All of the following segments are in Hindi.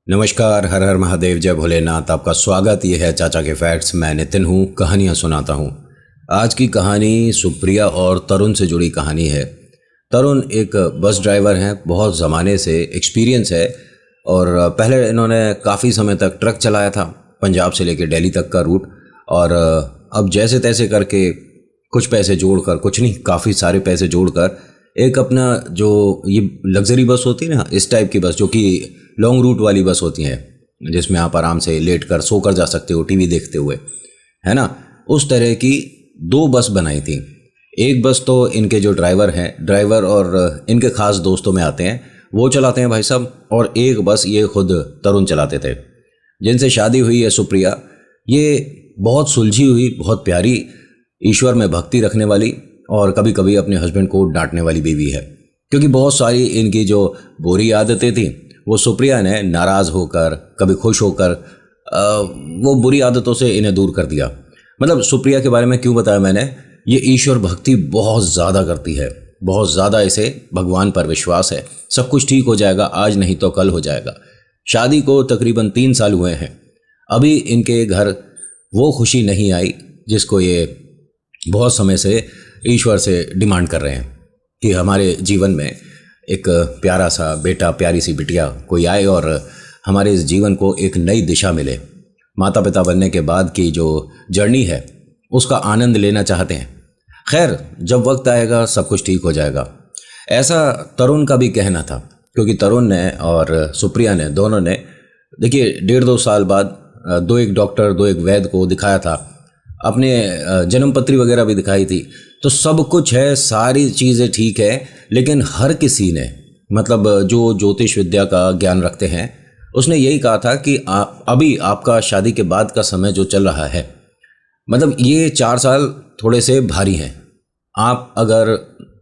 नमस्कार, हर हर महादेव, जय भोलेनाथ। आपका स्वागत। ये है चाचा के फैक्ट्स। मैं नितिन हूँ, कहानियाँ सुनाता हूँ। आज की कहानी सुप्रिया और तरुण से जुड़ी कहानी है। तरुण एक बस ड्राइवर हैं, बहुत ज़माने से एक्सपीरियंस है और पहले इन्होंने काफ़ी समय तक ट्रक चलाया था, पंजाब से लेकर दिल्ली तक का रूट। और अब जैसे तैसे करके कुछ पैसे जोड़कर, कुछ नहीं काफ़ी सारे पैसे जोड़कर एक अपना जो ये लग्जरी बस होती है ना, इस टाइप की बस जो कि लॉन्ग रूट वाली बस होती हैं, जिसमें आप आराम से लेट कर सो कर जा सकते हो टीवी देखते हुए, है ना, उस तरह की दो बस बनाई थी। एक बस तो इनके जो ड्राइवर हैं, ड्राइवर और इनके खास दोस्तों में आते हैं, वो चलाते हैं भाई साहब। और एक बस ये खुद तरुण चलाते थे। जिनसे शादी हुई है सुप्रिया, ये बहुत सुलझी हुई, बहुत प्यारी, ईश्वर में भक्ति रखने वाली और कभी कभी अपने हस्बैंड को डांटने वाली बीवी है। क्योंकि बहुत सारी इनकी जो बुरी आदतें थी वो सुप्रिया ने नाराज़ होकर, कभी खुश होकर वो बुरी आदतों से इन्हें दूर कर दिया। मतलब सुप्रिया के बारे में क्यों बताया मैंने, ये ईश्वर भक्ति बहुत ज़्यादा करती है, बहुत ज़्यादा इसे भगवान पर विश्वास है। सब कुछ ठीक हो जाएगा, आज नहीं तो कल हो जाएगा। शादी को तकरीबन 3 साल हुए हैं, अभी इनके घर वो खुशी नहीं आई जिसको ये बहुत समय से ईश्वर से डिमांड कर रहे हैं कि हमारे जीवन में एक प्यारा सा बेटा, प्यारी सी बिटिया कोई आए और हमारे इस जीवन को एक नई दिशा मिले। माता पिता बनने के बाद की जो जर्नी है उसका आनंद लेना चाहते हैं। खैर, जब वक्त आएगा सब कुछ ठीक हो जाएगा, ऐसा तरुण का भी कहना था। क्योंकि तरुण ने और सुप्रिया ने, दोनों ने, देखिए 1.5-2 साल बाद दो एक डॉक्टर, दो एक वैद्य को दिखाया था, अपने जन्मपत्री वगैरह भी दिखाई थी, तो सब कुछ है, सारी चीज़ें ठीक है। लेकिन हर किसी ने, मतलब जो ज्योतिष विद्या का ज्ञान रखते हैं, उसने यही कहा था कि अभी आपका शादी के बाद का समय जो चल रहा है, मतलब ये 4 साल थोड़े से भारी हैं। आप अगर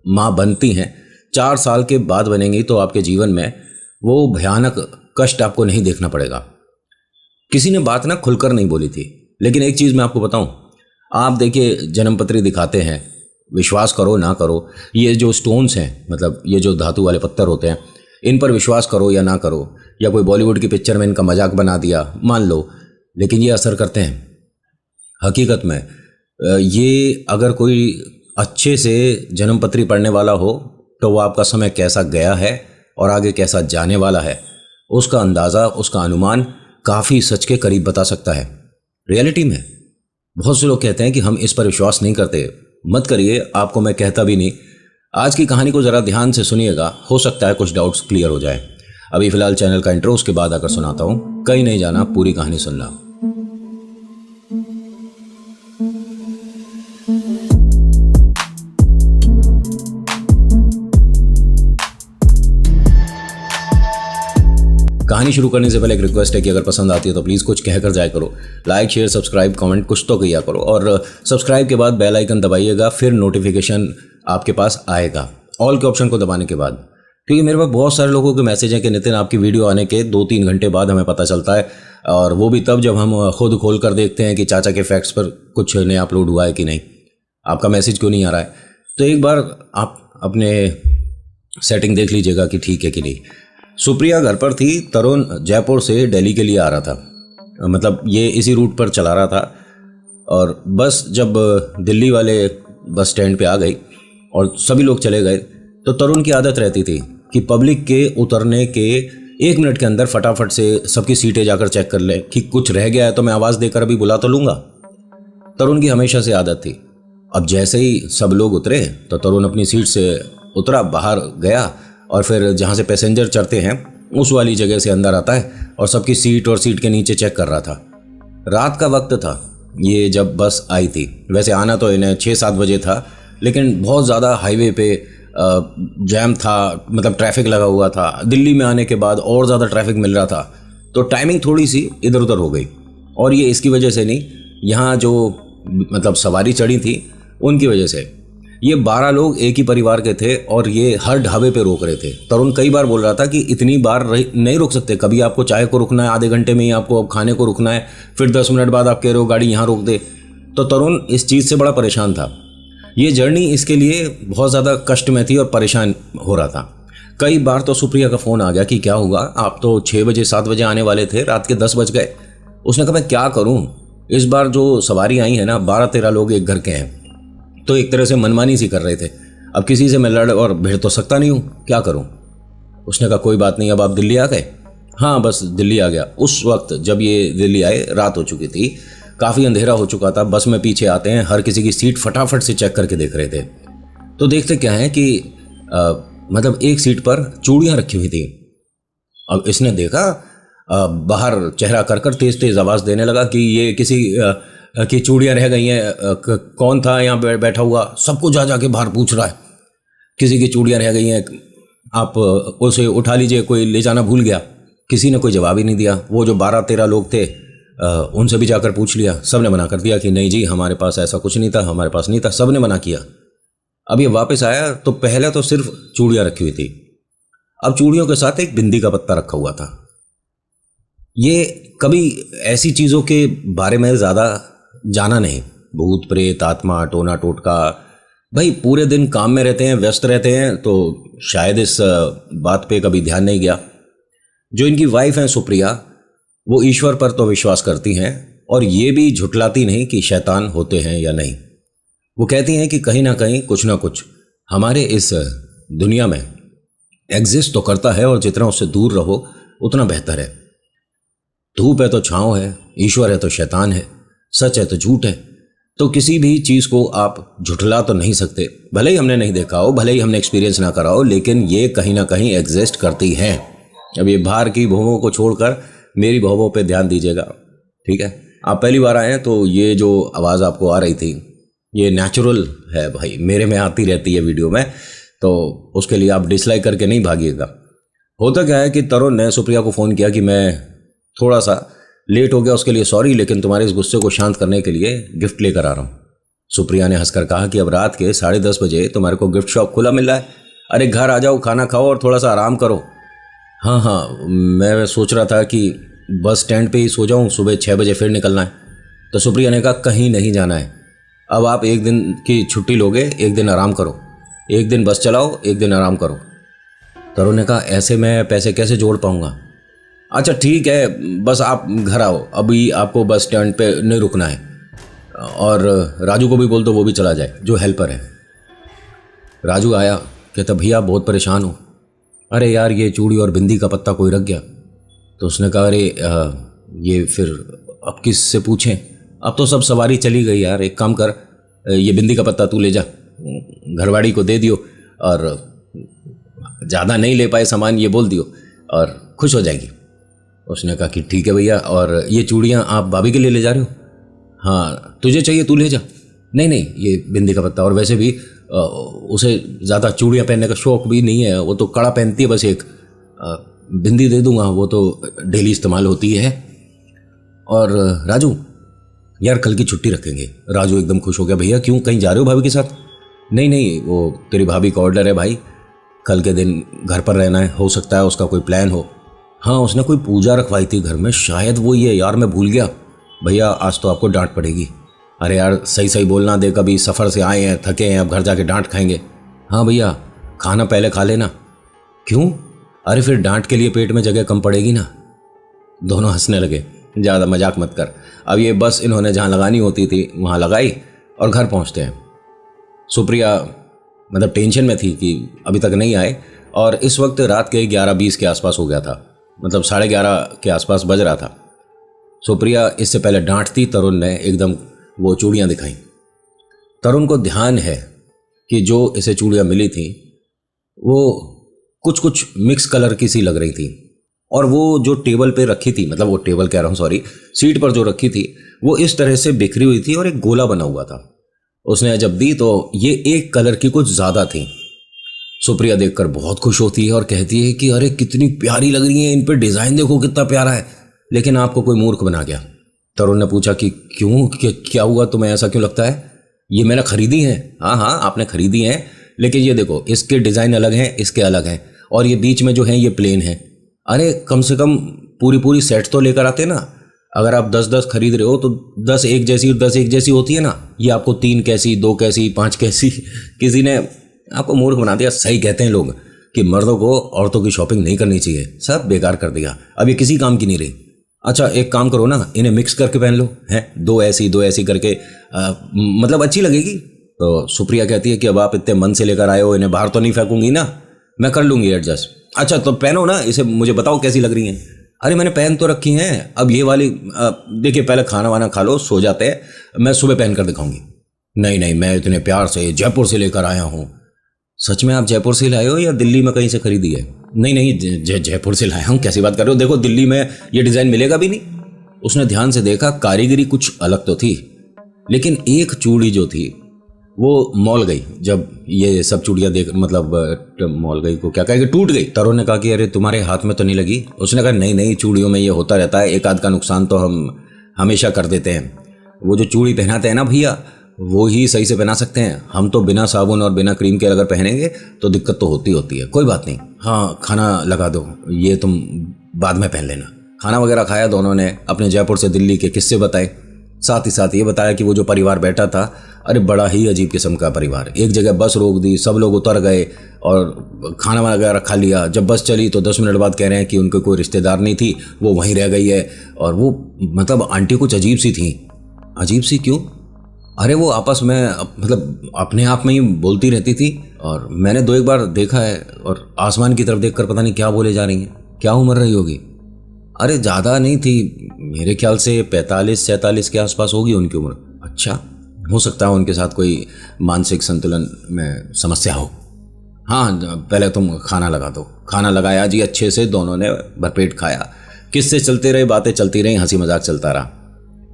माँ बनती हैं, 4 साल के बाद बनेंगी, तो आपके जीवन में वो भयानक कष्ट आपको नहीं देखना पड़ेगा। किसी ने बात ना खुलकर नहीं बोली थी, लेकिन एक चीज़ मैं आपको बताऊं, आप देखिए जन्मपत्री दिखाते हैं, विश्वास करो ना करो, ये जो स्टोन्स हैं, मतलब ये जो धातु वाले पत्थर होते हैं, इन पर विश्वास करो या ना करो, या कोई बॉलीवुड की पिक्चर में इनका मजाक बना दिया, मान लो, लेकिन ये असर करते हैं। हकीकत में ये अगर कोई अच्छे से जन्मपत्री पढ़ने वाला हो तो वो आपका समय कैसा गया है और आगे कैसा जाने वाला है, उसका अंदाज़ा, उसका अनुमान काफ़ी सच के करीब बता सकता है। रियलिटी में बहुत से लोग कहते हैं कि हम इस पर विश्वास नहीं करते। मत करिए, आपको मैं कहता भी नहीं। आज की कहानी को ज़रा ध्यान से सुनिएगा, हो सकता है कुछ डाउट्स क्लियर हो जाए। अभी फ़िलहाल चैनल का इंट्रो, उसके बाद आकर सुनाता हूँ। कहीं नहीं जाना, पूरी कहानी सुनना। कहानी शुरू करने से पहले एक रिक्वेस्ट है कि अगर पसंद आती है तो प्लीज़ कुछ कहकर जाया करो। लाइक, शेयर, सब्सक्राइब, कमेंट कुछ तो किया करो। और सब्सक्राइब के बाद बेल आइकन दबाइएगा, फिर नोटिफिकेशन आपके पास आएगा, ऑल के ऑप्शन को दबाने के बाद। क्योंकि मेरे पास बहुत सारे लोगों के मैसेज हैं कि नितिन, आपकी वीडियो आने के 2-3 घंटे बाद हमें पता चलता है, और वो भी तब जब हम खुद खोल कर देखते हैं कि चाचा के फैक्ट्स पर कुछ नया अपलोड हुआ है कि नहीं। आपका मैसेज क्यों नहीं आ रहा है? तो एक बार आप अपने सेटिंग देख लीजिएगा कि ठीक है कि नहीं। सुप्रिया घर पर थी, तरुण जयपुर से दिल्ली के लिए आ रहा था, मतलब ये इसी रूट पर चला रहा था। और बस जब दिल्ली वाले बस स्टैंड पे आ गई और सभी लोग चले गए, तो तरुण की आदत रहती थी कि पब्लिक के उतरने के 1 मिनट के अंदर फटाफट से सबकी सीटें जाकर चेक कर ले कि कुछ रह गया है तो मैं आवाज़ देकर अभी बुला तो लूँगा। तरुण की हमेशा से आदत थी। अब जैसे ही सब लोग उतरे तो तरुण अपनी सीट से उतरा, बाहर गया और फिर जहाँ से पैसेंजर चढ़ते हैं उस वाली जगह से अंदर आता है और सबकी सीट और सीट के नीचे चेक कर रहा था। रात का वक्त था ये जब बस आई थी। वैसे आना तो इन्हें 6-7 बजे था, लेकिन बहुत ज़्यादा हाईवे पे जैम था, मतलब ट्रैफिक लगा हुआ था। दिल्ली में आने के बाद और ज़्यादा ट्रैफिक मिल रहा था, तो टाइमिंग थोड़ी सी इधर उधर हो गई। और ये इसकी वजह से नहीं, यहाँ जो मतलब सवारी चढ़ी थी उनकी वजह से। ये 12 लोग एक ही परिवार के थे और ये हर ढाबे पे रोक रहे थे। तरुण कई बार बोल रहा था कि इतनी बार नहीं रुक सकते, कभी आपको चाय को रुकना है, आधे घंटे में ही आपको अब खाने को रुकना है, फिर 10 मिनट बाद आप कह रहे हो गाड़ी यहाँ रोक दे। तो तरुण इस चीज़ से बड़ा परेशान था। ये जर्नी इसके लिए बहुत ज़्यादा कष्ट में थी और परेशान हो रहा था। कई बार तो सुप्रिया का फ़ोन आ गया कि क्या हुआ, आप तो 6 बजे 7 बजे आने वाले थे, रात के 10 बज गए। उसने कहा मैं क्या करूं, इस बार जो सवारी आई है ना 12-13 लोग एक घर के हैं, तो एक तरह से मनमानी सी कर रहे थे। अब किसी से मैं लड़ और भिड़ तो सकता नहीं हूं, क्या करूं। उसने कहा कोई बात नहीं, अब आप दिल्ली आ गए। हाँ बस दिल्ली आ गया। उस वक्त जब ये दिल्ली आए रात हो चुकी थी, काफ़ी अंधेरा हो चुका था। बस में पीछे आते हैं, हर किसी की सीट फटाफट से चेक करके देख रहे थे। तो देखते क्या है कि मतलब एक सीट पर चूड़ियाँ रखी हुई थी। अब इसने देखा, बाहर चेहरा कर तेज तेज आवाज़ देने लगा कि ये किसी की चूड़ियाँ रह गई हैं, कौन था यहाँ बैठा हुआ। सबको जा जा के बाहर पूछ रहा है, किसी की चूड़ियाँ रह गई हैं, आप उसे उठा लीजिए, कोई ले जाना भूल गया। किसी ने कोई जवाब ही नहीं दिया। वो जो 12-13 लोग थे उनसे भी जाकर पूछ लिया, सब ने मना कर दिया कि नहीं जी हमारे पास ऐसा कुछ नहीं था, हमारे पास नहीं था, सब ने मना किया। अब ये वापस आया तो पहले तो सिर्फ चूड़ियाँ रखी हुई थी, अब चूड़ियों के साथ एक बिंदी का पत्ता रखा हुआ था। ये कभी ऐसी चीज़ों के बारे में ज़्यादा जाना नहीं, भूत प्रेत आत्मा टोना टोटका, भाई पूरे दिन काम में रहते हैं, व्यस्त रहते हैं, तो शायद इस बात पे कभी ध्यान नहीं गया। जो इनकी वाइफ हैं सुप्रिया, वो ईश्वर पर तो विश्वास करती हैं और ये भी झुठलाती नहीं कि शैतान होते हैं या नहीं। वो कहती हैं कि कहीं ना कहीं कुछ ना कुछ हमारे इस दुनिया में एग्जिस्ट तो करता है और जितना उससे दूर रहो उतना बेहतर है। धूप है तो छाँव है, ईश्वर है तो शैतान है, सच है तो झूठ है। तो किसी भी चीज़ को आप झुठला तो नहीं सकते, भले ही हमने नहीं देखा हो, भले ही हमने एक्सपीरियंस ना करा हो, लेकिन ये कहीं ना कहीं एग्जिस्ट करती हैं। अब ये बाहर की भवों को छोड़कर मेरी भवों पे ध्यान दीजिएगा, ठीक है। आप पहली बार आए हैं तो ये जो आवाज़ आपको आ रही थी ये नेचुरल है भाई, मेरे में आती रहती है वीडियो में, तो उसके लिए आप डिसलाइक करके नहीं भागिएगा। होता क्या है कि तरुण ने सुप्रिया को फ़ोन किया कि मैं थोड़ा सा लेट हो गया, उसके लिए सॉरी, लेकिन तुम्हारे इस गुस्से को शांत करने के लिए गिफ्ट लेकर आ रहा हूँ। सुप्रिया ने हंसकर कहा कि अब रात के 10:30 बजे तुम्हारे को गिफ्ट शॉप खुला मिल रहा है, अरे घर आ जाओ, खाना खाओ और थोड़ा सा आराम करो। हाँ, मैं सोच रहा था कि बस स्टैंड पे ही सो जाऊँ, सुबह 6 बजे फिर निकलना है। तो सुप्रिया ने कहा कहीं नहीं जाना है, अब आप एक दिन की छुट्टी लोगे, एक दिन आराम करो, एक दिन बस चलाओ, एक दिन आराम करो। तरुण ने कहा ऐसे मैं पैसे कैसे जोड़ पाऊँगा। अच्छा ठीक है, बस आप घर आओ, अभी आपको बस स्टैंड पे नहीं रुकना है, और राजू को भी बोल दो वो भी चला जाए, जो हेल्पर है। राजू आया, कहता भैया बहुत परेशान हो। अरे यार ये चूड़ी और बिंदी का पत्ता कोई रख गया। तो उसने कहा अरे ये फिर अब किस से पूछें, अब तो सब सवारी चली गई यार, एक काम कर, ये बिंदी का पत्ता तू ले जा, घरवाड़ी को दे दियो, और ज़्यादा नहीं ले पाए सामान ये बोल दियो और खुश हो जाएगी। उसने कहा कि ठीक है भैया, और ये चूड़ियाँ आप भाभी के लिए ले जा रहे हो। हाँ तुझे चाहिए तू ले जा। नहीं नहीं ये बिंदी का पत्ता, और वैसे भी उसे ज़्यादा चूड़ियाँ पहनने का शौक़ भी नहीं है, वो तो कड़ा पहनती है, बस एक बिंदी दे दूँगा, वो तो डेली इस्तेमाल होती है। और राजू यार कल की छुट्टी रखेंगे। राजू एकदम खुश हो गया, भैया क्यों, कहीं जा रहे हो भाभी के साथ। नहीं नहीं वो तेरी भाभी का ऑर्डर है भाई, कल के दिन घर पर रहना है, हो सकता है उसका कोई प्लान हो। हाँ उसने कोई पूजा रखवाई थी घर में, शायद वो ये, यार मैं भूल गया। भैया आज तो आपको डांट पड़ेगी। अरे यार सही सही बोलना दे, कभी सफ़र से आए हैं थके हैं, अब घर जाके डांट खाएंगे। हाँ भैया खाना पहले खा लेना। क्यों, अरे फिर डांट के लिए पेट में जगह कम पड़ेगी ना। दोनों हंसने लगे, ज़्यादा मजाक मत कर। अब ये बस इन्होंने जहाँ लगानी होती थी वहाँ लगाई और घर पहुँचते हैं। सुप्रिया मतलब टेंशन में थी कि अभी तक नहीं आए, और इस वक्त रात के 11:20 के आसपास हो गया था, मतलब 11:30 के आसपास बज रहा था। सुप्रिया इससे पहले डांटती, तरुण ने एकदम वो चूड़ियाँ दिखाई। तरुण को ध्यान है कि जो इसे चूड़ियाँ मिली थी वो कुछ कुछ मिक्स कलर की सी लग रही थी, और वो जो टेबल पे रखी थी, मतलब वो टेबल कह रहा हूँ सॉरी, सीट पर जो रखी थी वो इस तरह से बिखरी हुई थी और एक गोला बना हुआ था। उसने जब दी तो ये एक कलर की कुछ ज़्यादा थी। सुप्रिया देखकर बहुत खुश होती है और कहती है कि अरे कितनी प्यारी लग रही है, इन पर डिज़ाइन देखो कितना प्यारा है, लेकिन आपको कोई मूर्ख बना गया। तरुण ने पूछा कि क्यों, क्या हुआ, तुम्हें ऐसा क्यों लगता है। ये मैंने खरीदी है। हाँ आपने खरीदी हैं, लेकिन ये देखो इसके डिज़ाइन अलग हैं, इसके अलग हैं, और ये बीच में जो है ये प्लेन है। अरे कम से कम पूरी सेट तो लेकर आते ना, अगर आप 10-10 खरीद रहे हो तो 10 एक जैसी और 10 एक जैसी होती है ना, ये आपको 3 कैसी 2 कैसी 5 कैसी, किसी ने आपको मूर्ख बना दिया। सही कहते हैं लोग कि मर्दों को औरतों की शॉपिंग नहीं करनी चाहिए, सब बेकार कर दिया, अब ये किसी काम की नहीं रही। अच्छा एक काम करो ना, इन्हें मिक्स करके पहन लो, हैं दो ऐसी करके मतलब अच्छी लगेगी। तो सुप्रिया कहती है कि अब आप इतने मन से लेकर आए हो, इन्हें बाहर तो नहीं फेंकूंगी ना, मैं कर लूँगी एडजस्ट। अच्छा तो पहनो ना इसे, मुझे बताओ कैसी लग रही हैं। अरे मैंने पहन तो रखी हैं, अब ये वाली देखिए पहले खाना वाना खा लो, सो जाते हैं, मैं सुबह पहन कर दिखाऊंगी। नहीं नहीं, मैं इतने प्यार से जयपुर से लेकर आया हूँ। सच में आप जयपुर से लाए हो या दिल्ली में कहीं से खरीदी है? नहीं नहीं, जयपुर से लाया हूँ, कैसी बात कर रहे हो, देखो दिल्ली में ये डिज़ाइन मिलेगा भी नहीं। उसने ध्यान से देखा, कारीगरी कुछ अलग तो थी, लेकिन एक चूड़ी जो थी वो मॉल गई। जब ये सब चूड़ियाँ देख मतलब मॉल गई को क्या कहेगा, टूट गई। तरुण ने कहा कि अरे तुम्हारे हाथ में तो नहीं लगी? उसने कहा नहीं नहीं, चूड़ियों में ये होता रहता है, एक आध का नुकसान तो हम हमेशा कर देते हैं। वो जो चूड़ी पहनाते हैं ना भैया, वो ही सही से पहना सकते हैं, हम तो बिना साबुन और बिना क्रीम के अगर पहनेंगे तो दिक्कत तो होती है। कोई बात नहीं, हाँ खाना लगा दो, ये तुम बाद में पहन लेना। खाना वगैरह खाया, दोनों ने अपने जयपुर से दिल्ली के किस्से बताए, साथ ही साथ ये बताया कि वो जो परिवार बैठा था, अरे बड़ा ही अजीब किस्म का परिवार। एक जगह बस रोक दी, सब लोग उतर गए और खाना वगैरह खा लिया। जब बस चली तो 10 मिनट बाद कह रहे हैं कि उनके कोई रिश्तेदार नहीं थी, वो वहीं रह गई है। और वो मतलब आंटी कुछ अजीब सी थी। अजीब सी क्यों? अरे वो आपस में मतलब अपने आप में ही बोलती रहती थी, और मैंने 2 एक बार देखा है, और आसमान की तरफ देखकर पता नहीं क्या बोले जा रही हैं। क्या उम्र रही होगी? अरे ज़्यादा नहीं थी, मेरे ख्याल से 45-46 के आसपास होगी उनकी उम्र। अच्छा, हो सकता है उनके साथ कोई मानसिक संतुलन में समस्या हो। हाँ पहले तुम खाना लगा दो। खाना लगाया जी, अच्छे से दोनों ने भरपेट खाया, किस्से चलते रहे, बातें चलती रही, हंसी मजाक चलता रहा।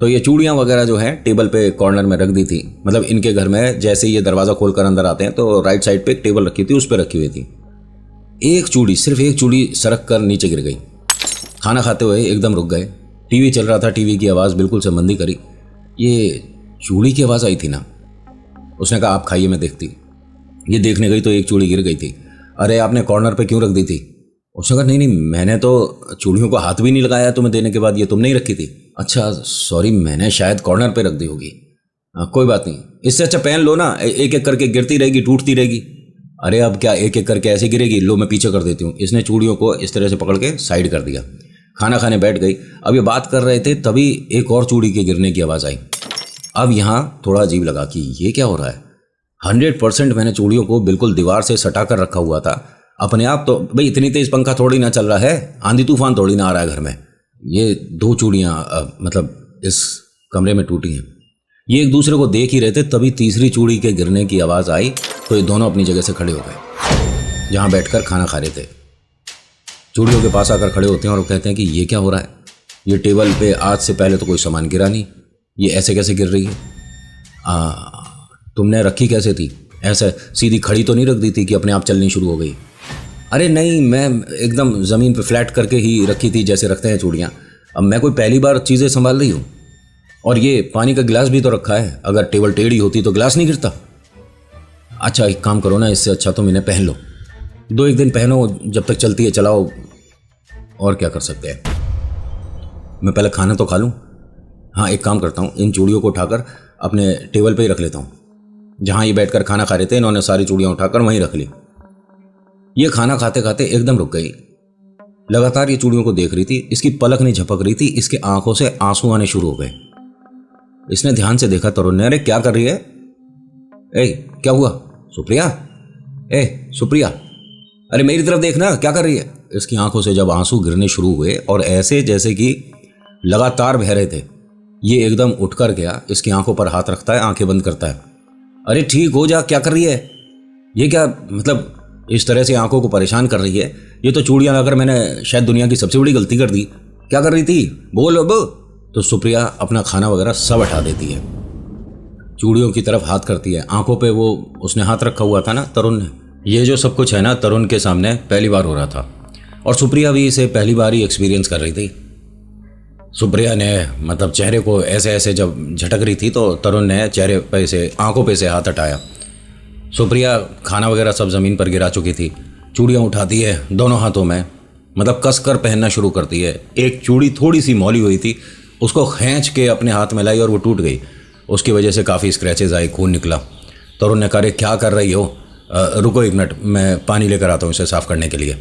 तो ये चूड़ियाँ वगैरह जो हैं टेबल पे कॉर्नर में रख दी थी। मतलब इनके घर में जैसे ये दरवाज़ा खोल कर अंदर आते हैं तो राइट साइड पे एक टेबल रखी थी, उस पर रखी हुई थी। एक चूड़ी, सिर्फ एक चूड़ी सरक कर नीचे गिर गई। खाना खाते हुए एकदम रुक गए। टीवी चल रहा था, टीवी की आवाज़ बिल्कुल से मंदी करी। ये चूड़ी की आवाज़ आई थी ना। उसने कहा आप खाइए, मैं देखती। ये देखने गई तो एक चूड़ी गिर गई थी। अरे आपने कॉर्नर पे क्यों रख दी थी? उसने कहा नहीं नहीं, मैंने तो चूड़ियों को हाथ भी नहीं लगाया तुम्हें देने के बाद, ये तुमने ही रखी थी। अच्छा सॉरी, मैंने शायद कॉर्नर पे रख दी होगी। कोई बात नहीं, इससे अच्छा पहन लो ना, एक एक करके गिरती रहेगी, टूटती रहेगी। अरे अब क्या एक एक करके ऐसे गिरेगी, लो मैं पीछे कर देती हूँ। इसने चूड़ियों को इस तरह से पकड़ के साइड कर दिया। खाना खाने बैठ गई। अब ये बात कर रहे थे, तभी एक और चूड़ी के गिरने की आवाज़ आई। अब यहाँ थोड़ा अजीब लगा कि ये क्या हो रहा है। 100% मैंने चूड़ियों को बिल्कुल दीवार से सटा कर रखा हुआ था। अपने आप तो भाई इतनी तेज पंखा थोड़ी ना चल रहा है, आंधी तूफान थोड़ी ना आ रहा है घर में। ये 2 चूड़ियाँ मतलब इस कमरे में टूटी हैं। ये एक दूसरे को देख ही रहे थे, तभी तीसरी चूड़ी के गिरने की आवाज़ आई तो ये दोनों अपनी जगह से खड़े हो गए, जहाँ बैठकर खाना खा रहे थे। चूड़ियों के पास आकर खड़े होते हैं और वो कहते हैं कि ये क्या हो रहा है? ये टेबल पे आज से पहले तो कोई सामान गिरा नहीं, ये ऐसे कैसे गिर रही है? तुमने रखी कैसे थी? ऐसे सीधी खड़ी तो नहीं रख दी थी कि अपने आप चलनी शुरू हो गई? अरे नहीं, मैं एकदम ज़मीन पे फ्लैट करके ही रखी थी जैसे रखते हैं चूड़ियाँ। अब मैं कोई पहली बार चीज़ें संभाल रही हूँ। और ये पानी का गिलास भी तो रखा है, अगर टेबल टेढ़ी होती तो गिलास नहीं गिरता। अच्छा एक काम करो ना, इससे अच्छा तुम इन्हें पहन लो, 2-1 दिन पहनो, जब तक चलती है चलाओ, और क्या कर सकते हैं। मैं पहले खाना तो खा लूँ। हाँ एक काम करता हूँ, इन चूड़ियों को उठाकर अपने टेबल पे ही रख लेता हूँ। जहाँ ये बैठकर खाना खा रहे थे, इन्होंने सारी चूड़ियाँ उठाकर वहीं रख ली। ये खाना खाते खाते एकदम रुक गई। लगातार ये चूड़ियों को देख रही थी, इसकी पलक नहीं झपक रही थी, इसके आंखों से आंसू आने शुरू हो गए। इसने ध्यान से देखा तरुण ने, अरे क्या कर रही है? ए क्या हुआ सुप्रिया? ए सुप्रिया, अरे मेरी तरफ देखना, क्या कर रही है? इसकी आंखों से जब आंसू गिरने शुरू हुए और ऐसे जैसे कि लगातार बह रहे थे, ये एकदम उठकर गया, इसकी आंखों पर हाथ रखता है, आंखें बंद करता है। अरे ठीक हो जा, क्या कर रही है? ये क्या मतलब इस तरह से आंखों को परेशान कर रही है? ये तो चूड़ियां लाकर मैंने शायद दुनिया की सबसे बड़ी गलती कर दी। क्या कर रही थी बोल अब? तो सुप्रिया अपना खाना वगैरह सब हटा देती है, चूड़ियों की तरफ हाथ करती है। आंखों पे वो उसने हाथ रखा हुआ था ना तरुण ने। ये जो सब कुछ है ना तरुण के सामने पहली बार हो रहा था, और सुप्रिया भी इसे पहली बार ही एक्सपीरियंस कर रही थी। सुप्रिया ने मतलब चेहरे को ऐसे ऐसे जब झटक रही थी तो तरुण ने चेहरे पे से आंखों पे से हाथ हटाया। सुप्रिया खाना वगैरह सब ज़मीन पर गिरा चुकी थी, चूड़ियाँ उठाती है दोनों हाथों में, मतलब कस कर पहनना शुरू करती है। एक चूड़ी थोड़ी सी मौली हुई थी, उसको खींच के अपने हाथ में लाई और वो टूट गई। उसकी वजह से काफ़ी स्क्रैचेस आए, खून निकला। तरुण ने कहा क्या कर रही हो? रुको एक मिनट, मैं पानी लेकर आता हूँ इसे साफ़ करने के लिए।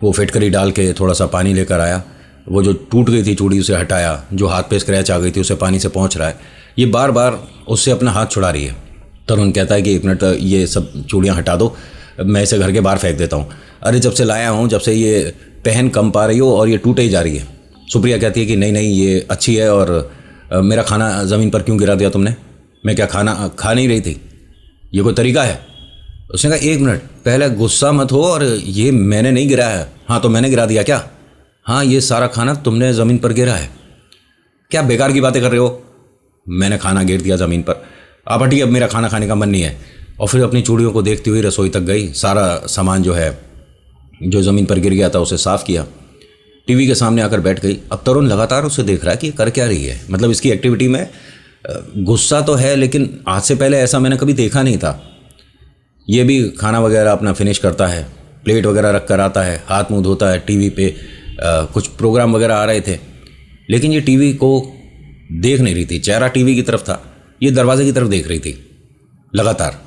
वो फिटकरी डाल के थोड़ा सा पानी लेकर आया, वो जो टूट गई थी चूड़ी उसे हटाया, जो हाथ पे स्क्रैच आ गई थी उसे पानी से पोंछ रहा है। ये बार बार उससे अपना हाथ छुड़ा रही है। तरुण कहता है कि एक मिनट, ये सब चूड़ियाँ हटा दो, मैं इसे घर के बाहर फेंक देता हूँ। अरे जब से लाया हूँ, जब से ये पहन कम पा रही हो और ये टूटे ही जा रही है। सुप्रिया कहती है कि नहीं नहीं, ये अच्छी है, और मेरा खाना ज़मीन पर क्यों गिरा दिया तुमने? मैं क्या खाना खा नहीं रही थी? ये कोई तरीका है? उसने कहा एक मिनट, पहले गुस्सा मत हो, और ये मैंने नहीं गिराया है। हाँ तो मैंने गिरा दिया क्या? हाँ, ये सारा खाना तुमने ज़मीन पर गिरा है। क्या बेकार की बातें कर रहे हो? मैंने खाना गिर दिया ज़मीन पर। आप हटिए, अब मेरा खाना खाने का मन नहीं है। और फिर अपनी चूड़ियों को देखती हुई रसोई तक गई, सारा सामान जो है जो ज़मीन पर गिर गया था उसे साफ़ किया, टीवी के सामने आकर बैठ गई। अब तरुण लगातार उसे देख रहा है कि कर क्या रही है। मतलब इसकी एक्टिविटी में गुस्सा तो है, लेकिन आज से पहले ऐसा मैंने कभी देखा नहीं था। ये भी खाना वगैरह अपना फिनिश करता है, प्लेट वगैरह रख कर आता है, हाथ मुंह धोता है। टीवी पे कुछ प्रोग्राम वगैरह आ रहे थे, लेकिन ये टीवी को देख नहीं रही थी। चेहरा टीवी की तरफ था, ये दरवाजे की तरफ देख रही थी लगातार।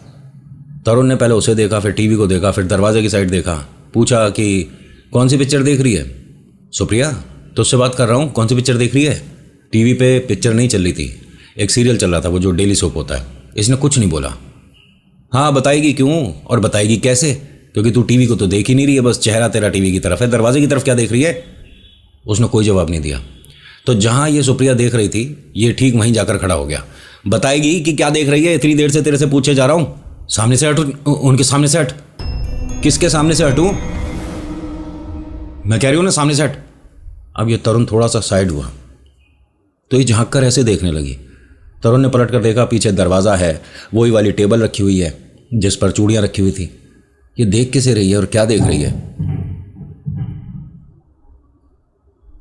तरुण ने पहले उसे देखा, फिर टीवी को देखा, फिर दरवाजे की साइड देखा। पूछा कि कौन सी पिक्चर देख रही है? सुप्रिया, तुझसे बात कर रहा हूँ, कौन सी पिक्चर देख रही है? टीवी पे पिक्चर नहीं चल रही थी, एक सीरियल चल रहा था, वो जो डेली सोप होता है। इसने कुछ नहीं बोला। हाँ बताएगी क्यों, और बताएगी कैसे? क्योंकि तू टीवी को तो देख ही नहीं रही है, बस चेहरा तेरा टीवी की तरफ है, दरवाजे की तरफ क्या देख रही है? उसने कोई जवाब नहीं दिया। तो जहाँ ये सुप्रिया देख रही थी, ये ठीक वहीं जाकर खड़ा हो गया। बताएगी कि क्या देख रही है? इतनी देर से तेरे से पूछे जा रहा हूँ। सामने से हट, उनके सामने से हट। किसके सामने से हटूँ? मैं कह रही हूँ ना, सामने से हट। अब ये तरुण थोड़ा सा साइड हुआ तो ये झांक कर ऐसे देखने लगी। तरुण ने पलट कर देखा, पीछे दरवाज़ा है, वही वाली टेबल रखी हुई है जिस पर चूड़ियाँ रखी हुई थी। ये देख कैसे रही है और क्या देख रही है?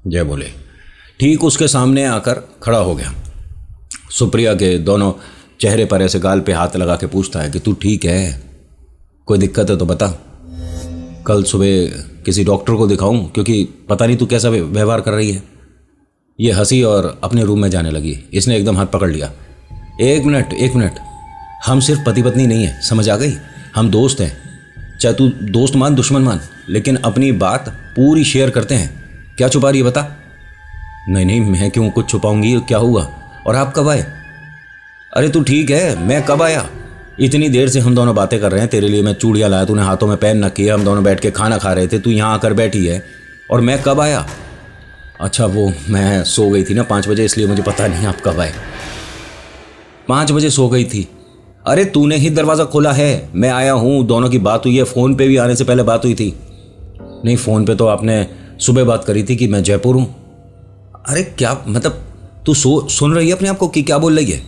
जय बोले। ठीक उसके सामने आकर खड़ा हो गया। सुप्रिया के दोनों चेहरे पर ऐसे गाल पे हाथ लगा के पूछता है कि तू ठीक है? कोई दिक्कत है तो बता, कल सुबह किसी डॉक्टर को दिखाऊं, क्योंकि पता नहीं तू कैसा व्यवहार कर रही है। ये हंसी और अपने रूम में जाने लगी। इसने एकदम हाथ पकड़ लिया। एक मिनट, हम सिर्फ पति पत्नी नहीं है, समझ आ गई? हम दोस्त हैं, चाहे तू दोस्त मान दुश्मन मान, लेकिन अपनी बात पूरी शेयर करते हैं। क्या छुपा रही है बता? नहीं, मैं क्यों कुछ छुपाऊंगी, क्या हुआ? और आप कब आए? अरे तू ठीक है, मैं कब आया? इतनी देर से हम दोनों बातें कर रहे हैं, तेरे लिए मैं चूड़ियाँ लाया, तूने हाथों में पहन रखी है, हम दोनों बैठ के खाना खा रहे थे, तू यहाँ आकर बैठी है, और मैं कब आया? अच्छा, वो मैं सो गई थी ना 5 बजे, इसलिए मुझे पता नहीं आप कब आए। 5 बजे सो गई थी? अरे तूने ही दरवाज़ा खोला है, मैं आया हूँ, दोनों की बात हुई है, फ़ोन पे भी आने से पहले बात हुई थी। नहीं, फ़ोन पे तो आपने सुबह बात करी थी कि मैं जयपुर हूँ। अरे क्या मतलब, तू सुन रही है अपने आप को कि क्या बोल रही है?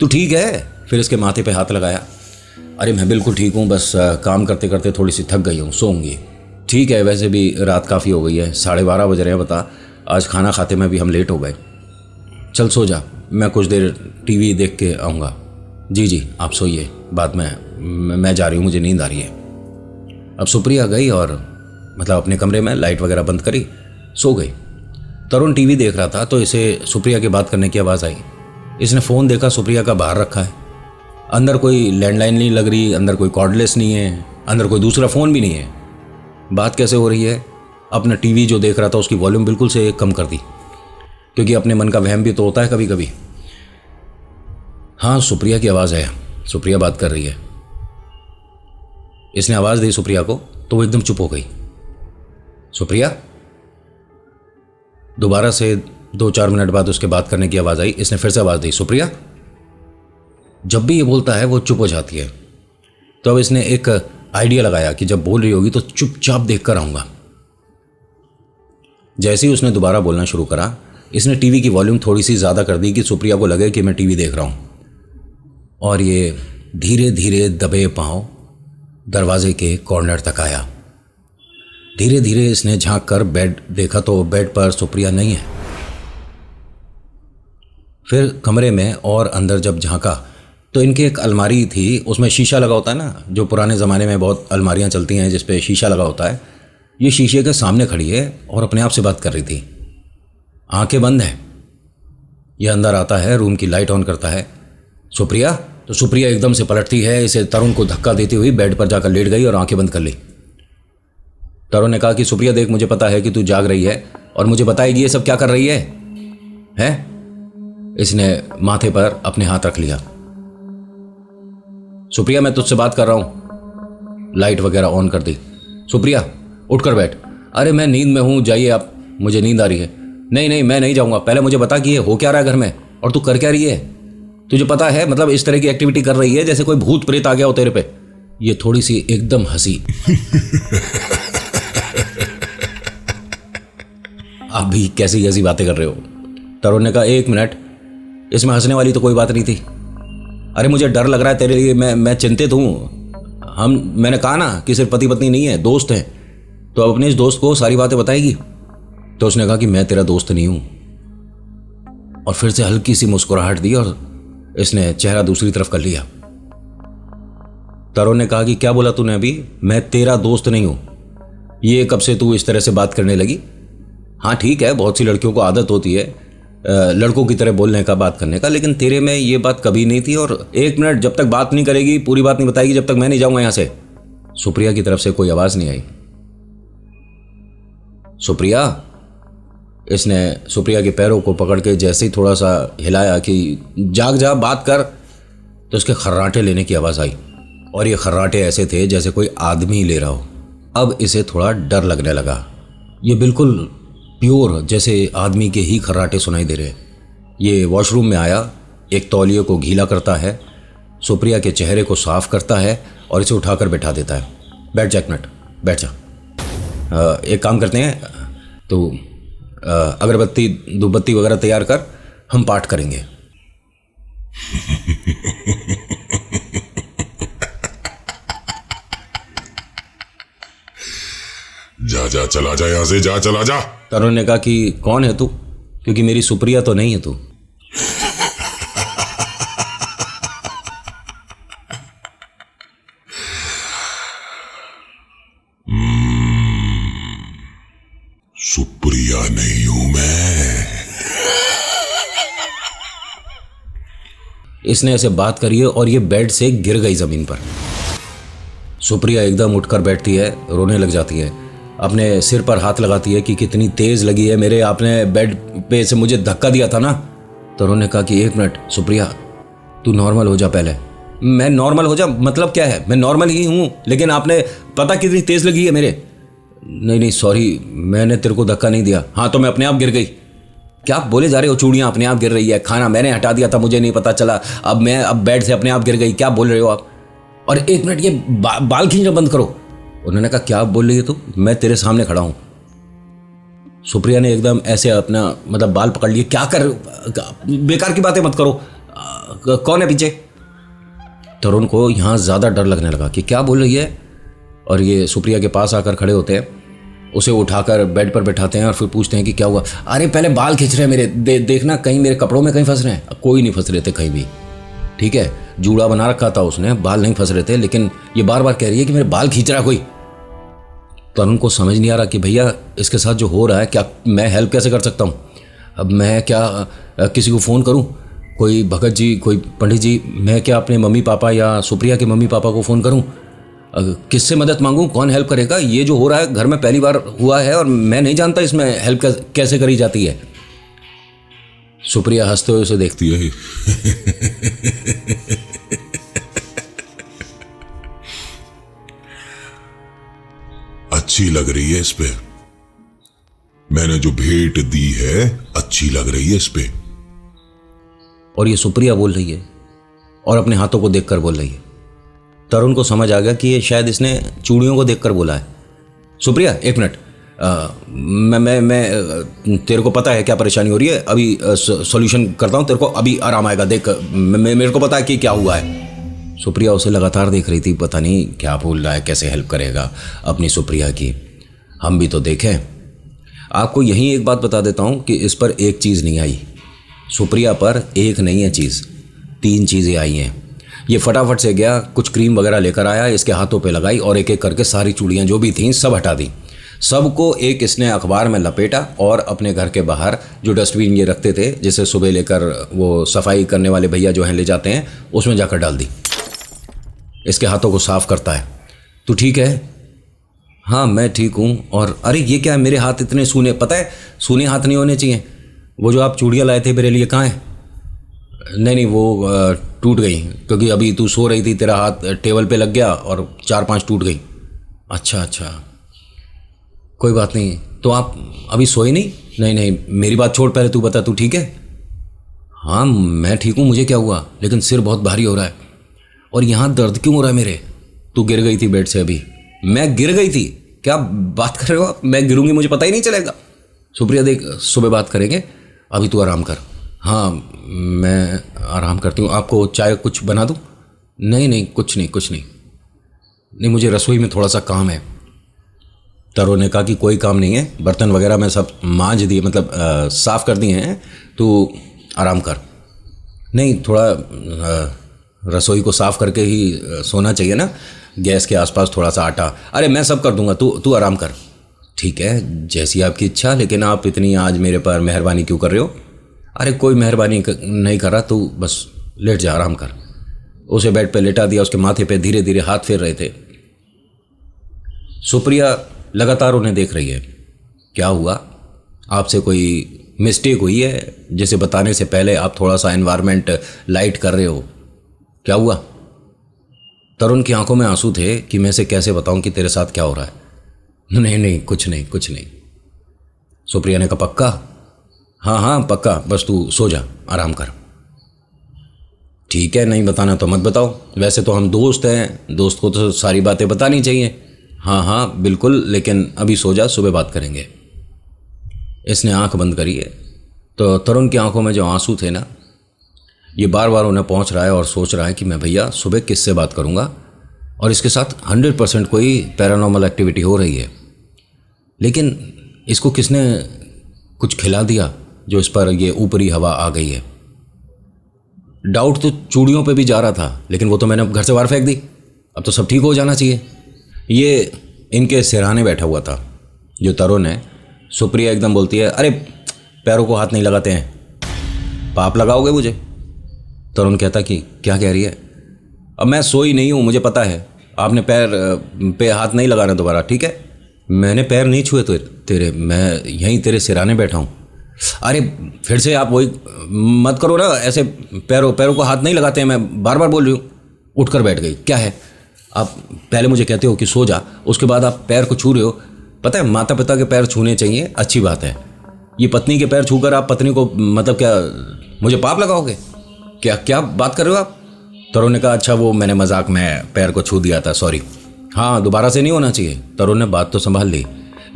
तू ठीक है? फिर इसके माथे पे हाथ लगाया। अरे मैं बिल्कुल ठीक हूँ, बस काम करते करते थोड़ी सी थक गई हूँ, सोऊंगी। ठीक है, वैसे भी रात काफ़ी हो गई है, 12:30 बज रहे हैं, बता, आज खाना खाते में भी हम लेट हो गए। चल सो जा, मैं कुछ देर टीवी देख के आऊँगा। जी आप सोइए, बाद में मैं जा रही हूँ, मुझे नींद आ रही है। अब सुप्रिया गई और मतलब अपने कमरे में लाइट वगैरह बंद करी, सो गई। तरुण टीवी देख रहा था तो इसे सुप्रिया की बात करने की आवाज़ आई। इसने फ़ोन देखा, सुप्रिया का बाहर रखा है, अंदर कोई लैंडलाइन नहीं लग रही, अंदर कोई कॉर्डलेस नहीं है, अंदर कोई दूसरा फ़ोन भी नहीं है। बात कैसे हो रही है? अपना टीवी जो देख रहा था उसकी वॉल्यूम बिल्कुल से कम कर दी, क्योंकि अपने मन का वहम भी तो होता है कभी कभी। हाँ, सुप्रिया की आवाज़ है, सुप्रिया बात कर रही है। इसने आवाज़ दी सुप्रिया को तो वो एकदम चुप हो गई। सुप्रिया? दोबारा से 2-4 मिनट बाद उसके बात करने की आवाज़ आई। इसने फिर से आवाज़ दी, सुप्रिया? जब भी ये बोलता है वो चुप हो जाती है। तो अब इसने एक आइडिया लगाया कि जब बोल रही होगी तो चुपचाप देख कर आऊँगा। जैसे ही उसने दोबारा बोलना शुरू करा, इसने टीवी की वॉल्यूम थोड़ी सी ज़्यादा कर दी कि सुप्रिया को लगे कि मैं टीवी देख रहा हूँ। और ये धीरे धीरे दबे पाँव दरवाजे के कॉर्नर तक आया। धीरे धीरे इसने झांक कर बेड देखा तो बेड पर सुप्रिया नहीं है। फिर कमरे में और अंदर जब झांका तो इनकी एक अलमारी थी, उसमें शीशा लगा होता है ना, जो पुराने ज़माने में बहुत अलमारियां चलती हैं जिस पे शीशा लगा होता है। ये शीशे के सामने खड़ी है और अपने आप से बात कर रही थी। आंखें बंद हैं। यह अंदर आता है, रूम की लाइट ऑन करता है। सुप्रिया, तो सुप्रिया एकदम से पलटती है, इसे तरुण को धक्का देती हुई बेड पर जाकर लेट गई और आंखें बंद कर ली। तरुण ने कहा कि सुप्रिया देख, मुझे पता है कि तू जाग रही है और मुझे बताएगी ये सब क्या कर रही है? इसने माथे पर अपने हाथ रख लिया। सुप्रिया मैं तुझसे बात कर रहा हूं। लाइट वगैरह ऑन कर दी। सुप्रिया उठकर बैठ। अरे मैं नींद में हूं, जाइए आप, मुझे नींद आ रही है। नहीं नहीं मैं नहीं जाऊंगा, पहले मुझे बता कि ये हो क्या रहा है घर में और तू कर क्या रही है? तुझे पता है मतलब इस तरह की एक्टिविटी कर रही है जैसे कोई भूत प्रेत आ गया हो तेरे पे। ये थोड़ी सी एकदम हंसी। आप भी कैसी कैसी बातें कर रहे हो? तरुण ने कहा 1 मिनट, इसमें हंसने वाली तो कोई बात नहीं थी। अरे मुझे डर लग रहा है तेरे लिए, मैं चिंतित हूं। मैंने कहा ना कि सिर्फ पति पत्नी नहीं है, दोस्त हैं, तो अब अपने इस दोस्त को सारी बातें बताएगी। तो उसने कहा कि मैं तेरा दोस्त नहीं हूं, और फिर से हल्की सी मुस्कुराहट दी और इसने चेहरा दूसरी तरफ कर लिया। तरुण ने कहा कि क्या बोला तूने अभी? मैं तेरा दोस्त नहीं हूं। ये कब से तू इस तरह से बात करने लगी? हाँ ठीक है, बहुत सी लड़कियों को आदत होती है लड़कों की तरह बोलने का, बात करने का, लेकिन तेरे में ये बात कभी नहीं थी। और 1 मिनट, जब तक बात नहीं करेगी, पूरी बात नहीं बताएगी, जब तक मैं नहीं जाऊंगा यहां से। सुप्रिया की तरफ से कोई आवाज नहीं आई। सुप्रिया, इसने सुप्रिया के पैरों को पकड़ के जैसे ही थोड़ा सा हिलाया कि जाग जा, बात कर, तो उसके खर्राटे लेने की आवाज आई। और ये खर्राटे ऐसे थे जैसे कोई आदमी ले रहा हो। अब इसे थोड़ा डर लगने लगा। ये बिल्कुल प्योर जैसे आदमी के ही खर्राटे सुनाई दे रहे। ये वॉशरूम में आया, एक तौलिए को गीला करता है, सुप्रिया के चेहरे को साफ करता है और इसे उठाकर बैठा देता है। बैठ जा, 1 मिनट बैठ जा। एक काम करते हैं, तो अगरबत्ती धूपबत्ती वगैरह तैयार कर, हम पाठ करेंगे। जा जा, चला जा यहां से, जा चला जा। तरुण ने कहा कि कौन है तू? क्योंकि मेरी सुप्रिया तो नहीं है तू। सुप्रिया नहीं हूं मैं। इसने ऐसे बात करी है और ये बेड से गिर गई जमीन पर। सुप्रिया एकदम उठकर बैठती है, रोने लग जाती है, अपने सिर पर हाथ लगाती है कि कितनी तेज लगी है मेरे, आपने बेड पे से मुझे धक्का दिया था ना। तो उन्होंने कहा कि 1 मिनट सुप्रिया, तू नॉर्मल हो जा पहले। मैं नॉर्मल हो जा मतलब क्या है? मैं नॉर्मल ही हूँ, लेकिन आपने पता कितनी तेज लगी है मेरे। नहीं नहीं सॉरी, मैंने तेरे को धक्का नहीं दिया। हाँ तो मैं अपने आप गिर गई। क्या आप बोले जा रहे हो? चूड़ियाँ अपने आप गिर रही है, खाना मैंने हटा दिया था, मुझे नहीं पता चला, अब बेड से अपने आप गिर गई, क्या बोल रहे हो आप? और 1 मिनट, ये बाल खींचना बंद करो। उन्होंने कहा क्या बोल रही है तू? मैं तेरे सामने खड़ा हूं। सुप्रिया ने एकदम ऐसे अपना मतलब बाल पकड़ लिए। क्या कर, बेकार की बातें मत करो, कौन है पीछे? तरुण को यहां ज्यादा डर लगने लगा कि क्या बोल रही है। और ये सुप्रिया के पास आकर खड़े होते हैं, उसे उठाकर बेड पर बैठाते हैं और फिर पूछते हैं कि क्या हुआ। अरे पहले बाल खींच रहे हैं मेरे, देखना कहीं मेरे कपड़ों में कहीं फंस रहे हैं। कोई नहीं फंस रहे थे कहीं भी, ठीक है, जूड़ा बना रखा था उसने, बाल नहीं फंस रहे थे, लेकिन ये बार बार कह रही है कि मेरे बाल खींच रहा कोई। तरुण को समझ नहीं आ रहा कि भैया इसके साथ जो हो रहा है, क्या मैं हेल्प कैसे कर सकता हूँ? अब मैं क्या किसी को फ़ोन करूँ, कोई भगत जी, कोई पंडित जी? मैं क्या अपने मम्मी पापा या सुप्रिया के मम्मी पापा को फ़ोन करूँ? किससे मदद मांगूँ? कौन हेल्प करेगा? ये जो हो रहा है घर में पहली बार हुआ है और मैं नहीं जानता इसमें हेल्प कैसे करी जाती है। सुप्रिया हंसते हुए उसे देखती है। अच्छी लग रही है इस पे, मैंने जो भेंट दी है अच्छी लग रही है इस पे। और ये सुप्रिया बोल रही है और अपने हाथों को देखकर बोल रही है। तरुण को समझ आ गया कि ये शायद इसने चूड़ियों को देखकर बोला है। सुप्रिया 1 मिनट, मैं तेरे को पता है क्या परेशानी हो रही है, अभी सॉल्यूशन करता हूँ, तेरे को अभी आराम आएगा, देख मेरे को पता है कि क्या हुआ है। सुप्रिया उसे लगातार देख रही थी, पता नहीं क्या बोल रहा है, कैसे हेल्प करेगा अपनी सुप्रिया की। हम भी तो देखें। आपको यहीं एक बात बता देता हूँ कि इस पर एक चीज़ नहीं आई, सुप्रिया पर एक नहीं है चीज़, 3 चीज़ें आई हैं। ये फटाफट से गया, कुछ क्रीम वगैरह लेकर आया, इसके हाथों पे लगाई और एक एक करके सारी चूड़ियाँ जो भी थीं सब हटा दी। सबको एक इसने अखबार में लपेटा और अपने घर के बाहर जो डस्टबिन ये रखते थे, जिसे सुबह लेकर वो सफाई करने वाले भैया जो हैं ले जाते हैं, उसमें जाकर डाल दी। इसके हाथों को साफ करता है। तू ठीक है? हाँ मैं ठीक हूँ। और अरे ये क्या है, मेरे हाथ इतने सूने, पता है सूने हाथ नहीं होने चाहिए। वो जो आप चूड़ियाँ लाए थे मेरे लिए कहाँ है? नहीं वो टूट गई, क्योंकि अभी तू सो रही थी, तेरा हाथ टेबल पे लग गया और 4-5 टूट गई। अच्छा कोई बात नहीं। तो आप अभी सोए नहीं? नहीं मेरी बात छोड़, पहले तू बता तू ठीक है? हाँ मैं ठीक हूँ, मुझे क्या हुआ, लेकिन सिर बहुत भारी हो रहा है। और यहाँ दर्द क्यों हो रहा है मेरे? तू गिर गई थी बेड से अभी। मैं गिर गई थी? क्या बात कर रहे हो आप? मैं गिरूंगी मुझे पता ही नहीं चलेगा। सुप्रिया देख, सुबह बात करेंगे, अभी तू आराम कर। हाँ मैं आराम करती हूँ। आपको चाय कुछ बना दूँ? नहीं कुछ नहीं मुझे रसोई में थोड़ा सा काम है। तरुण ने कहा कि कोई काम नहीं है, बर्तन वगैरह मैं सब मांज दिए, मतलब साफ़ कर दिए हैं, तू आराम कर। नहीं थोड़ा रसोई को साफ़ करके ही सोना चाहिए ना, गैस के आसपास थोड़ा सा आटा। अरे मैं सब कर दूंगा, तू आराम कर। ठीक है जैसी आपकी इच्छा, लेकिन आप इतनी आज मेरे पर मेहरबानी क्यों कर रहे हो? अरे कोई मेहरबानी नहीं कर रहा, तू बस लेट जा, आराम कर। उसे बेड पे लेटा दिया, उसके माथे पे धीरे धीरे हाथ फेर रहे थे। सुप्रिया लगातार उन्हें देख रही है। क्या हुआ? आपसे कोई मिस्टेक हुई है, जिसे बताने से पहले आप थोड़ा सा एनवायरनमेंट लाइट कर रहे हो? क्या हुआ? तरुण की आंखों में आंसू थे कि मैं इसे कैसे बताऊं कि तेरे साथ क्या हो रहा है। नहीं कुछ नहीं। सुप्रिया ने कहा पक्का? हाँ पक्का, बस तू सो जा, आराम कर। ठीक है, नहीं बताना तो मत बताओ, वैसे तो हम दोस्त हैं, दोस्त को तो सारी बातें बतानी चाहिए। हाँ बिल्कुल, लेकिन अभी सो जा, सुबह बात करेंगे। इसने आंख बंद करी है तो तरुण की आंखों में जो आंसू थे ना, ये बार बार उन्हें पहुंच रहा है और सोच रहा है कि मैं भैया सुबह किससे बात करूंगा, और इसके साथ 100% कोई पैरानॉर्मल एक्टिविटी हो रही है। लेकिन इसको किसने कुछ खिला दिया जो इस पर ये ऊपरी हवा आ गई है। डाउट तो चूड़ियों पे भी जा रहा था, लेकिन वो तो मैंने घर से बाहर फेंक दी, अब तो सब ठीक हो जाना चाहिए। ये इनके सिरहाने बैठा हुआ था जो तरुण है। सुप्रिया एकदम बोलती है, अरे पैरों को हाथ नहीं लगाते हैं, पाप लगाओगे मुझे? तरुण कहता कि क्या कह रही है? अब मैं सोई नहीं हूँ, मुझे पता है, आपने पैर पे हाथ नहीं लगाना दोबारा, ठीक है? मैंने पैर नहीं छुए तेरे, मैं यहीं तेरे सिरहाने बैठा हूँ। अरे फिर से आप वही मत करो ना, ऐसे पैरों को हाथ नहीं लगाते हैं, मैं बार बार बोल रही हूँ। उठकर बैठ गई। क्या है, आप पहले मुझे कहते हो कि सो जा, उसके बाद आप पैर को छू रहे हो। पता है माता पिता के पैर छूने चाहिए, अच्छी बात है। ये पत्नी के पैर छूकर आप पत्नी को, मतलब क्या मुझे पाप लगाओगे? क्या बात कर रहे हो आप? तरुण ने कहा, अच्छा वो मैंने मजाक में पैर को छू दिया था, सॉरी। हाँ दोबारा से नहीं होना चाहिए। तरुण ने बात तो संभाल ली,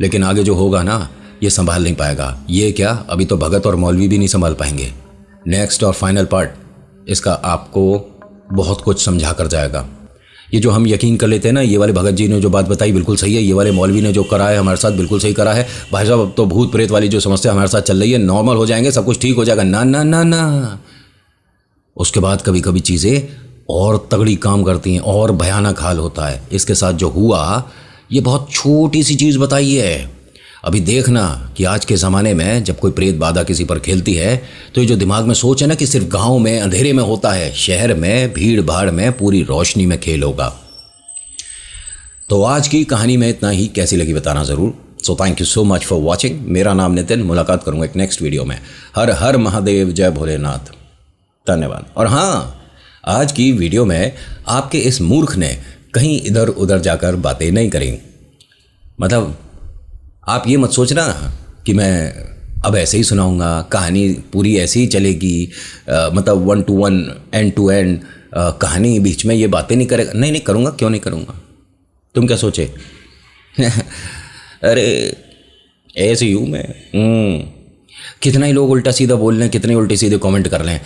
लेकिन आगे जो होगा ना, ये संभाल नहीं पाएगा। ये क्या, अभी तो भगत और मौलवी भी नहीं संभाल पाएंगे। नेक्स्ट और फाइनल पार्ट इसका आपको बहुत कुछ समझा कर जाएगा। ये जो हम यकीन कर लेते हैं ना, ये वाले भगत जी ने जो बात बताई बिल्कुल सही है, ये वाले मौलवी ने जो करा है हमारे साथ बिल्कुल सही करा है। भाई साहब अब तो भूत प्रेत वाली जो समस्या हमारे साथ चल रही है, नॉर्मल हो जाएंगे, सब कुछ ठीक हो जाएगा। ना ना ना ना, उसके बाद कभी कभी चीज़ें और तगड़ी काम करती हैं और भयानक हाल होता है। इसके साथ जो हुआ, ये बहुत छोटी सी चीज़ बताई है। अभी देखना कि आज के ज़माने में जब कोई प्रेत बाधा किसी पर खेलती है, तो ये जो दिमाग में सोच है ना कि सिर्फ गांव में अंधेरे में होता है, शहर में भीड़ भाड़ में पूरी रोशनी में खेल होगा। तो आज की कहानी में इतना ही, कैसी लगी बताना ज़रूर। So thank you so much for watching. मेरा नाम नितिन, मुलाकात करूँगा एक नेक्स्ट वीडियो में। हर हर महादेव, जय भोलेनाथ, धन्यवाद। और हाँ, आज की वीडियो में आपके इस मूर्ख ने कहीं इधर उधर जाकर बातें नहीं करी। मतलब आप ये मत सोचना कि मैं अब ऐसे ही सुनाऊंगा, कहानी पूरी ऐसे ही चलेगी, मतलब 1 to 1 end to end कहानी, बीच में ये बातें नहीं करेगा। नहीं करूँगा, क्यों नहीं करूँगा? तुम क्या सोचे? अरे ऐसे ही हूँ मैं। कितना ही लोग उल्टा सीधा बोल लें, कितने उल्टे सीधे कमेंट कर लें,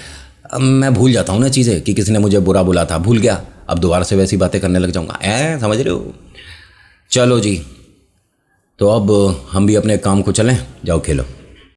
अब मैं भूल जाता हूँ ना चीज़ें, कि किसी ने मुझे बुरा बोला था, भूल गया, अब दोबारा से वैसी बातें करने लग जाऊँगा। समझ रहे हो? चलो जी, तो अब हम भी अपने काम को चलें, जाओ खेलो।